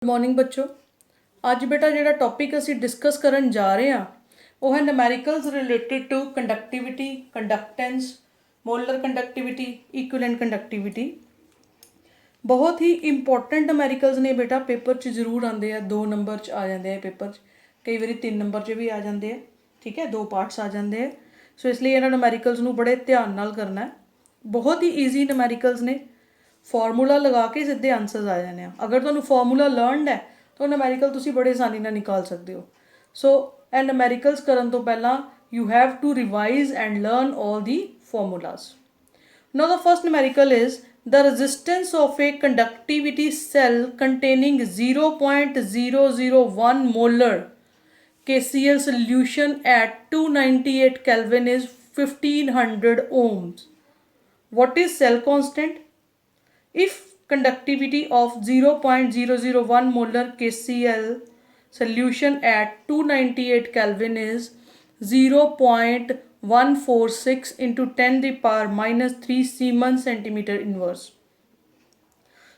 Good morning बच्चों। ਅੱਜ बेटा ਜਿਹੜਾ टॉपिक ਅਸੀਂ डिस्कस ਕਰਨ ਜਾ ਰਹੇ ਹਾਂ ਉਹ ਹੈ numericals related to conductivity, conductance, molar conductivity, equivalent conductivity. बहुत ही इंपॉर्टेंट ਨਿਊਮੈਰੀਕਲਸ ਨੇ बेटा, पेपर 'ਚ ਜ਼ਰੂਰ ਆਉਂਦੇ ਆ, 2 ਨੰਬਰ 'ਚ ਆ ਜਾਂਦੇ ਆ पेपर 'ਚ, ਕਈ ਵਾਰੀ 3 ਨੰਬਰ 'ਚ ਵੀ ਆ ਜਾਂਦੇ ਆ। ठीक है, 2 पार्ट्स आ जाते हैं। सो इसलिए ਇਹਨਾਂ ਨਿਊਮੈਰੀਕਲਸ ਨੂੰ बड़े ध्यान नाल करना है। बहुत ही ईजी ਨਿਊਮੈਰੀਕਲਸ ने, ਫਾਰਮੂਲਾ ਲਗਾ ਕੇ ਸਿੱਧੇ ਆਨਸਰਸ ਆ ਜਾਣੇ ਆ। ਅਗਰ ਤੁਹਾਨੂੰ ਫਾਰਮੂਲਾ ਲਰਨਡ ਹੈ ਤਾਂ ਨਿਊਮੈਰੀਕਲ ਤੁਸੀਂ ਬੜੇ ਆਸਾਨੀ ਨਾਲ ਨਿਕਾਲ ਸਕਦੇ ਹੋ। ਸੋ ਇਹ ਨਿਊਮੈਰੀਕਲਸ ਕਰਨ ਤੋਂ ਪਹਿਲਾਂ you have to revise and learn all the formulas. Now the first numerical is the resistance of a conductivity cell containing 0.001 molar KCl solution at 298 Kelvin is 1500 ohms. What is cell constant? If conductivity of 0.001 molar KCl solution at 298 Kelvin is 0.146 into 10 the power minus 3 Siemens centimeter inverse.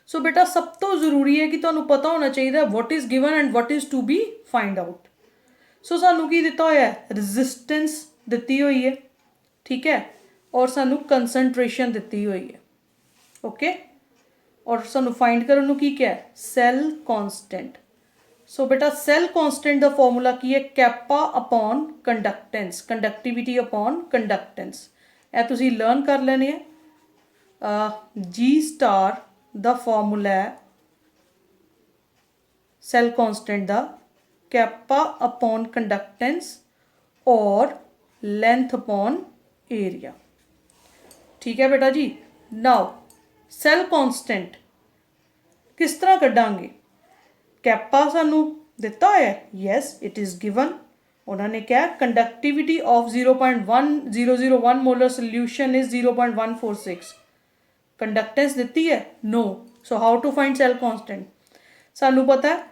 So बेटा सब तो जरूरी है कि ਤੁਹਾਨੂੰ ਪਤਾ ਹੋਣਾ ਚਾਹੀਦਾ what is given and what is to be find out. So ਸਾਨੂੰ ਕੀ ਦਿੱਤਾ ਹੋਇਆ ਹੈ, resistance ਦਿੱਤੀ ਹੋਈ ਹੈ, ਠੀਕ ਹੈ, ਔਰ ਸਾਨੂੰ concentration ਦਿੱਤੀ ਹੋਈ ਹੈ, ਓਕੇ, ਔਰ ਸਾਨੂੰ find ਕਰਨ ਨੂੰ ਕੀ ਕਿਹਾ ਹੈ, cell constant. सो बेटा सेल कॉन्स्टेंट का फॉर्मूला की है, kappa upon conductance, conductivity upon conductance. यह तुसी लर्न कर लेने जी स्टार दा फॉर्मूला है सेल कॉन्स्टेंट दा, कैपा अपॉन कंडक्टेंस और लेंथ अपॉन एरिया। ठीक है बेटा जी। नाउ सेल कॉन्स्टेंट किस तरह कड्डांगे? कैपा सानू दिता है, यस इट इज़ गिवन। उन्होंने क्या, conductivity of 0.1001 molar solution is 0.146। Conductance दिती है, no. So how to find cell constant? सानू पता है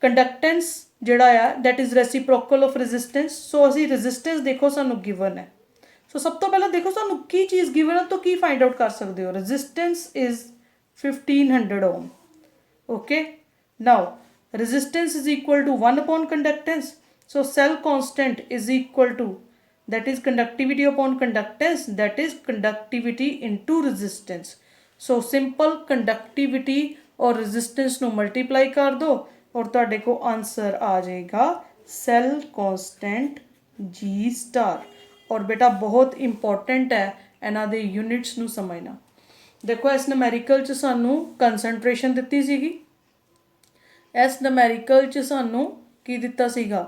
कंडक्टेंस जिहड़ा आ that is reciprocal of resistance. So असी रेजिस्टेंस देखो सानू गिवन है। सो सब तो पहले देखो सानू की चीज़ गिवन है तो की फाइंड आउट कर सकते हो। Resistance is 1500 ohm, okay. Now resistance is equal to 1 upon conductance. So cell constant is equal to, that is conductivity upon conductance, that is conductivity into resistance. So simple conductivity और resistance ਨੂੰ multiply कर दो और ਤੁਹਾਡੇ को answer आ जाएगा cell constant G star। और बेटा बहुत इंपॉर्टेंट है ਇਹਨਾਂ ਦੇ यूनिट्स ਨੂੰ समझना। देखो इस numerical ਚ ਸਾਨੂੰ concentration ਦਿੱਤੀ ਸੀਗੀ, इस numerical च सानू की दिता सीगा,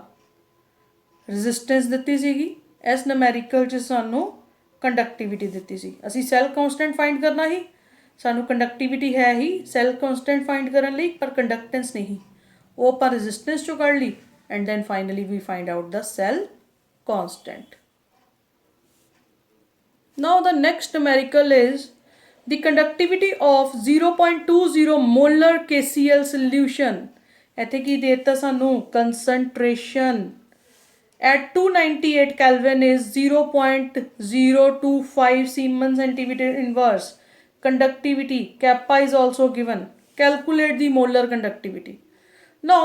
resistance दिती सीगी, इस numerical च सानू conductivity दिती सी। असी cell constant find करना ही, सानू conductivity है ही cell constant find करन लई, पर conductance नहीं, वो आपां resistance चों कढ ली and then finally we find out the cell constant। Now the next numerical is the conductivity of 0.20 molar KCl solution। ਇੱਥੇ ਕੀ ਦੇ ਦਿੱਤਾ ਸਾਨੂੰ, concentration at 298 Kelvin is 0.025 Siemens centimeter inverse। Conductivity kappa is also given। Calculate the molar conductivity। Now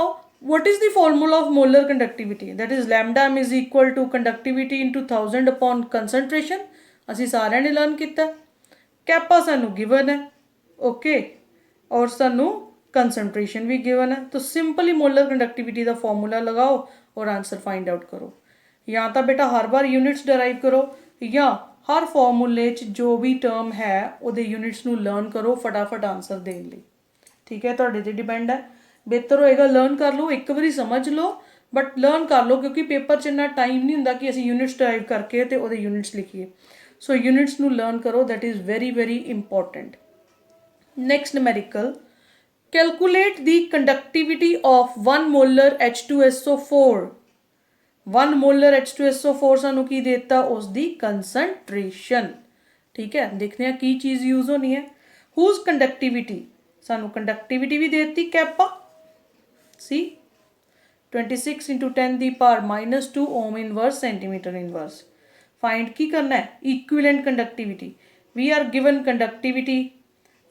what is the formula of molar conductivity? That is lambda m is equal to conductivity into 1000 upon concentration। ਅਸੀਂ ਸਾਰਿਆਂ ਨੇ learn ਕੀਤਾ। Kappa सानू given है, okay, और सानू concentration भी given है। तो सिंपली मोलर कंडक्टिविटी का फॉर्मूला लगाओ और आंसर फाइंड आउट करो। या तो बेटा हर बार यूनिट्स डराइव करो या हर फॉर्मूले जो भी टर्म है वो यूनिट्स नू लर्न करो फटाफट आंसर देने लिए। ठीक है, तुहाडे ते डिपेंड है। बेहतर होएगा लर्न कर लो, एक बारी समझ लो बट लर्न कर लो, क्योंकि पेपर च इन्ना टाइम नहीं हुंदा कि असीं यूनिट्स डराइव करके ते ओहदे यूनिट्स लिखिए। सो यूनिट्स नू लर्न करो, that is very very important. Next numerical, calculate the conductivity of 1 molar H2SO4। 1 molar H2SO4 सानू की देता, उसकी कंसनट्रेशन। ठीक है, देखने की चीज़ यूज होनी है। हुज कंडक्टिविटी, सानू कंडक्टिविटी भी देती kappa, C 26 into 10 the power minus 2 ohm inverse centimeter inverse। Find की करना है, equivalent conductivity. We are given conductivity,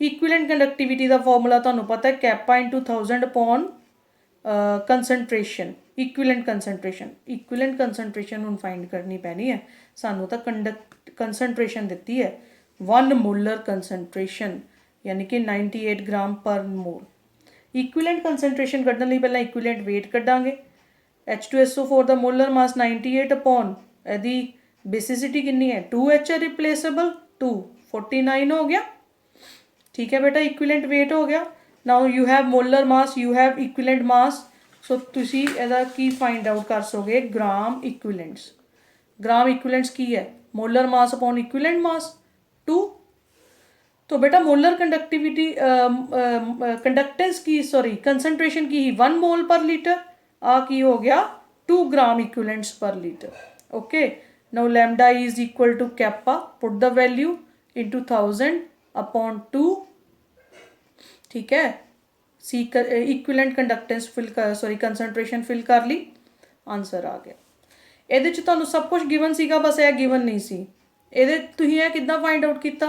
equivalent conductivity का फॉर्मूला तुहानू पता है, kappa into 1000 upon concentration equivalent concentration ਹੁਣ फाइंड करनी पैनी है सानू तो कंसनट्रेशन दी है 1 मोलर कंसनट्रेशन यानी कि 98 ग्राम पर मोल। इक्विवेलेंट कंसनट्रेशन कढ़ने लिए पहला इक्विवेलेंट वेट कढ़ांगे H2SO4 दा मोलर मास 98 अपॉन यदि बेसिसिटी कितनी है 2H है रिप्लेसेबल 249 हो गया। ठीक है बेटा इक्विवेलेंट वेट हो गया। Now you have molar mass you have equivalent mass so तुसी ਇਹਦਾ ਕੀ फाइंड आउट कर सोगे ग्राम इक्विवेलेंट्स की है molar mass upon equivalent mass 2। तो बेटा मोलर कंडक्टिविटी कंडक्टेंस की सॉरी कंसनट्रेशन की ही 1 मोल पर लीटर आ की हो गया 2 gram equivalents per litre. Okay now lambda is equal to kappa put the value into 1000 upon 2। ठीक है सी इक्विवेलेंट कंडक्टेंस फिल कर सॉरी कंसनट्रेशन फिल कर ली आंसर आ गया। ਇਹਦੇ ਚ ਤੁਹਾਨੂੰ ਸਭ ਕੁਝ ਗਿਵਨ ਸੀਗਾ ਬਸ ਇਹ ਗਿਵਨ ਨਹੀਂ ਸੀ। ਇਹਦੇ ਤੁਸੀਂ ਇਹ ਕਿੱਦਾਂ ਫਾਈਂਡ ਆਊਟ ਕੀਤਾ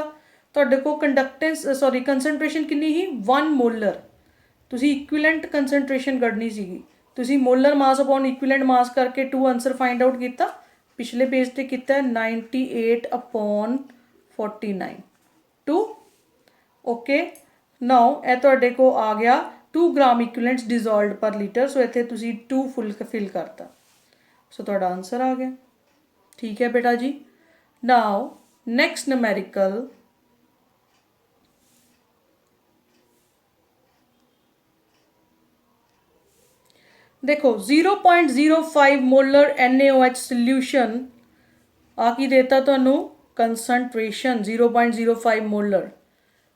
ਤੁਹਾਡੇ ਕੋਲ ਕੰਡਕਟੈਂਸ ਸੌਰੀ ਕੰਸਨਟ੍ਰੇਸ਼ਨ ਕਿੰਨੀ ਸੀ 1 ਮੋਲਰ ਤੁਸੀਂ ਇਕੁਇਵਲੈਂਟ ਕੰਸਨਟ੍ਰੇਸ਼ਨ ਕੱਢਣੀ ਸੀਗੀ ਤੁਸੀਂ ਮੋਲਰ ਮਾਸ ਅਪੋਨ ਇਕੁਇਵਲੈਂਟ ਮਾਸ ਕਰਕੇ 2 ਆਨਸਰ ਫਾਈਂਡ ਆਊਟ ਕੀਤਾ ਪਿਛਲੇ ਪੇਜ ਤੇ ਕੀਤਾ 98 ਅਪੋਨ 49 2। ਓਕੇ ਨਾਓ ਇਹ ਤੁਹਾਡੇ ਕੋ ਆ ਗਿਆ 2 ਗ੍ਰਾਮ ਇਕੁਇਵਲੈਂਟਸ ਡਿਜ਼ੋਲਵਡ ਪਰ ਲੀਟਰ ਸੋ ਇੱਥੇ ਤੁਸੀਂ 2 ਫੁੱਲ ਫਿਲ ਕਰਤਾ सो थोड़ा आंसर आ गया। ठीक है बेटा जी नाउ नेक्स्ट न्यूमेरिकल देखो 0.05 मोलर NaOH सोल्यूशन आ की देता तुहानू concentration 0.05 molar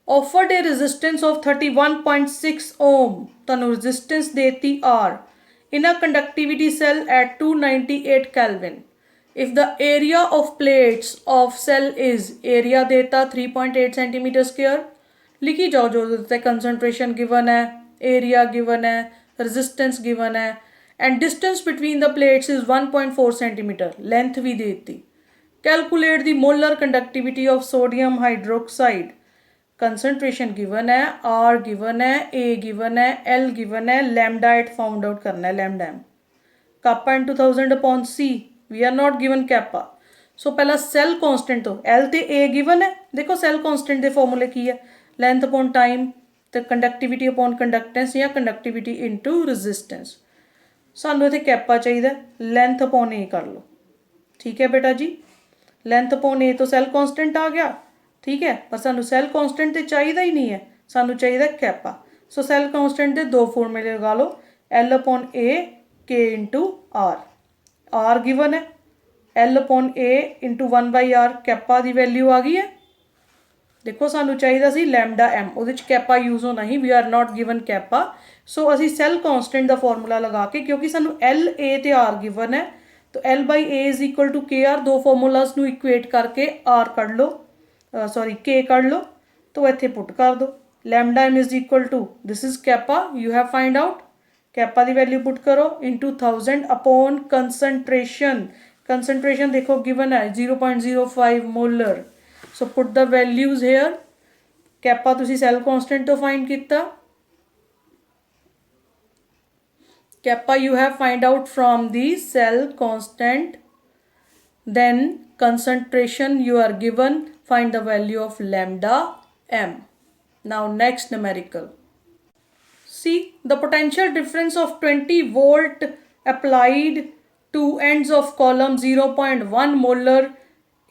offered A resistance of 31.6 ओम तुहानू रेजिस्टेंस देती R in a conductivity cell at 298 Kelvin. If the area of plates of cell is area देता 3.8 centimeter square लिखी जाओ जो देता है concentration given है area given है resistance given है and distance between the plates is 1.4 centimeter length भी देती। Calculate the molar conductivity of sodium hydroxide concentration given है R गिवन है A गिवन है L गिवन है लैम्डा एट फाउंड आउट करना है lambda M kappa in 2000 upon C we are not given kappa so पहला cell constant तो L ते A given है देखो सेल कांस्टेंट के फॉर्मूले की है लेंथ अपॉन टाइम तो कंडक्टिविटी अपॉन कंडक्टेंस या कंडक्टिविटी इनटू रेजिस्टेंस सानू इत्थे कैपा चाहिए लेंथ अपॉन A कर लो। ठीक है बेटा जी लेंथ अपॉन A तो सेल कांस्टेंट आ गया ठीक है पर सानू सेल कांस्टेंट तो चाहिए ही नहीं है सानू चाहिए कैपा सो सेल कांस्टेंट के 2 फॉर्मूले लगा लो L upon A K into R given है L upon A into 1/R kappa की वैल्यू आ गई है देखो सानू चाहिए सी लैम्डा एम वो कैपा यूज होना ही we are not given kappa so असी सेल कांस्टेंट का फॉर्मूला लगा के क्योंकि सानू L A ते R गिवन है तो L/A is equal to KR 2 formulas नू इक्वेट करके R कढ़ लो सॉरी K कढ़ लो तो इत्थे पुट कर दो lambda M is equal to this is kappa you have find out kappa की वैल्यू पुट करो इंटू 1000 अपॉन कंसनट्रेशन देखो गिवन है 0.05 molar so put the values here kappa तुसी सेल कांस्टेंट तो फाइंड किया kappa you have find out from the cell constant then concentration you are given find the value of lambda m। now next numerical see the potential difference of 20 volt applied to ends of column 0.1 molar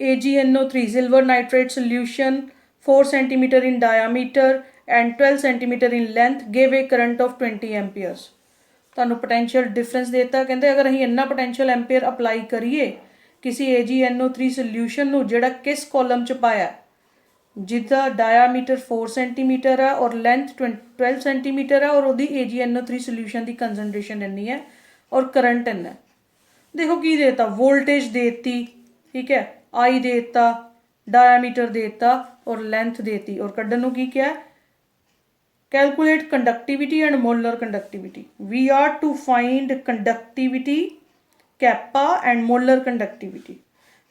AgNO3 silver nitrate solution 4 cm in diameter and 12 cm in length gave a current of 20 amperes। ਤੁਹਾਨੂੰ potential difference देता कहते अगर ਅਸੀਂ ਇੰਨਾ potential ampere apply करिए किसी AgNO3 solution नू जिहड़ा किस कॉलम च पाया जिसका डायामीटर 4 सेंटीमीटर है और लेंथ 12 सेंटीमीटर है और वो AgNO3 सोल्यूशन की कंसनट्रेशन इन्नी है और करंट इन्ना देखो की देता वोल्टेज देती ठीक है आई देता डायामीटर देता और लेंथ देती और कड्ढन नू की क्या calculate conductivity and molar conductivity we are to find conductivity kappa and molar conductivity.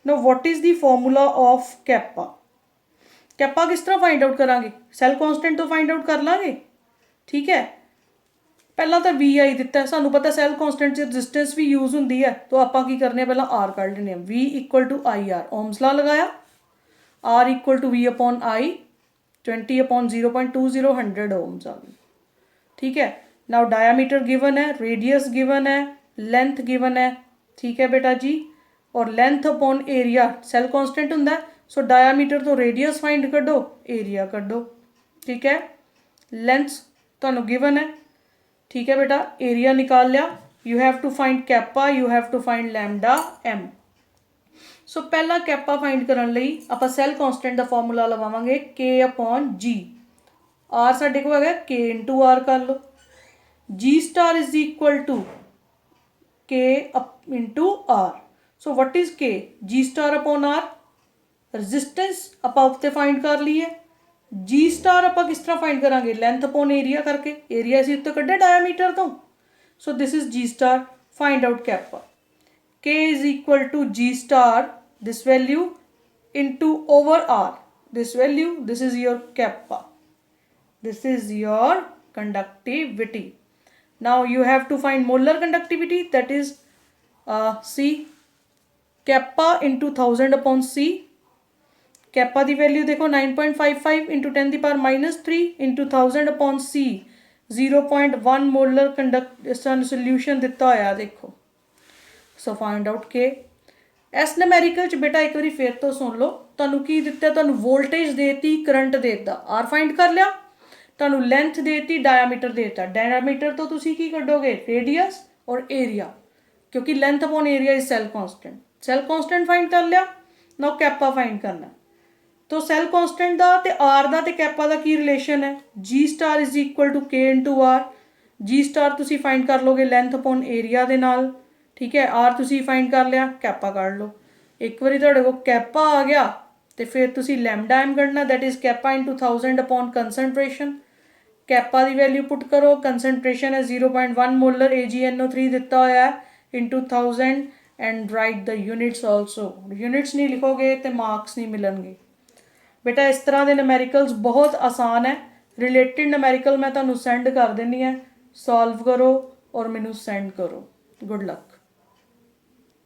No what is the formula of kappa किस तरह फाइंड आउट करांगे सेल कांस्टेंट तो फाइंड आउट कर लांगे ठीक है ਪਹਿਲਾਂ ਤਾਂ ਵੀ ਆਈ ਦਿੱਤਾ, ਸਾਨੂੰ ਪਤਾ ਸੈੱਲ ਕੌਂਸਟੈਂਟ 'ਚ ਰੈਜ਼ਿਸਟੈਂਸ ਵੀ ਯੂਜ਼ ਹੁੰਦੀ ਹੈ, ਤਾਂ ਆਪਾਂ ਕੀ ਕਰਨੇ ਆ, ਪਹਿਲਾਂ ਆਰ ਕੱਢ ਲੈਂਦੇ ਹਾਂ। V equal to I R, Ohm's law ਲਗਾਇਆ, R equal to V upon I, 20 upon 0.20, 100 ohms ਆ ਗਈ। ठीक है, नाउ डायामीटर गिवन है, रेडियस गिवन है, लेंथ गिवन है। ठीक है बेटा जी, और length upon area cell constant होंगे, सो डायामीटर तो रेडियस फाइंड करो, एरिया करो। ठीक है, लेंथ तुहानू गिवन है। ठीक है बेटा, एरिया निकाल लिया। You have to find kappa, you have to find lambda M. So पहला कैपा फाइंड करने लई आपां सैल कॉन्स्टेंट का फॉर्मूला लवावांगे के अपॉन जी। आर साडे को है के इंटू आर कर लो, G star is equal to K into R. So what is K, G star upon R, resistance आप उत्ते फाइंड कर लीए। जी स्टार आप किस तरह फाइंड करांगे, लेंथ अपॉन एरिया करके, एरिया असीं उत्ते कड्ढे डायामीटर तो। So this is G star, find out kappa. K is equal to G star, this value into over R, this value, this is your kappa, this is your conductivity. Now you have to find molar conductivity, that is C, kappa into 1000 upon C। kappa की value देखो 9.55 into 10 की power -3 into 1000 upon C, 0.1 molar solution दिता होया देखो। So find out के। इस नमैरिकल च बेटा एक बार फिर तो सुन लो, तुहानू की दिता, तुहानू वोल्टेज देती, करंट देता, आर फाइंड कर लिया, तुहानू लेंथ देती, डायामीटर देता। डायामीटर तो तुसी की कढोगे, रेडियस और एरिया, क्योंकि length upon area is cell constant. Cell constant find कर लिया, नाउ कैपा फाइंड करना। तो सैल कॉन्स्टेंट का ते आर का ते कैपा का की रिलेशन है, जी star is equal to K into are. Ji star तुसी फाइंड कर लोगे लेंथ अपॉन एरिया दे नाल। ठीक है, आर तुसी फाइंड कर लिया, कैपा कढ लो। एक बार तुहाडे कोल कैपा आ गया तो फिर तुसी लैम्डा एम कढना, that is kappa into 1000 upon concentration. Kappa की वैल्यू पुट करो, कंसनट्रेशन है 0.1 मोलर AgNO3 दिता होया है into 1000 and write the units also. Units नहीं लिखोगे तो मार्क्स नहीं मिलेंगे बेटा। इस तरह के नमैरिकल्स बहुत आसान है। रिलेटिड नमैरिकल मैं तुहानू सेंड कर देनी है, सॉल्व करो और मैनू सेंड करो। Good luck.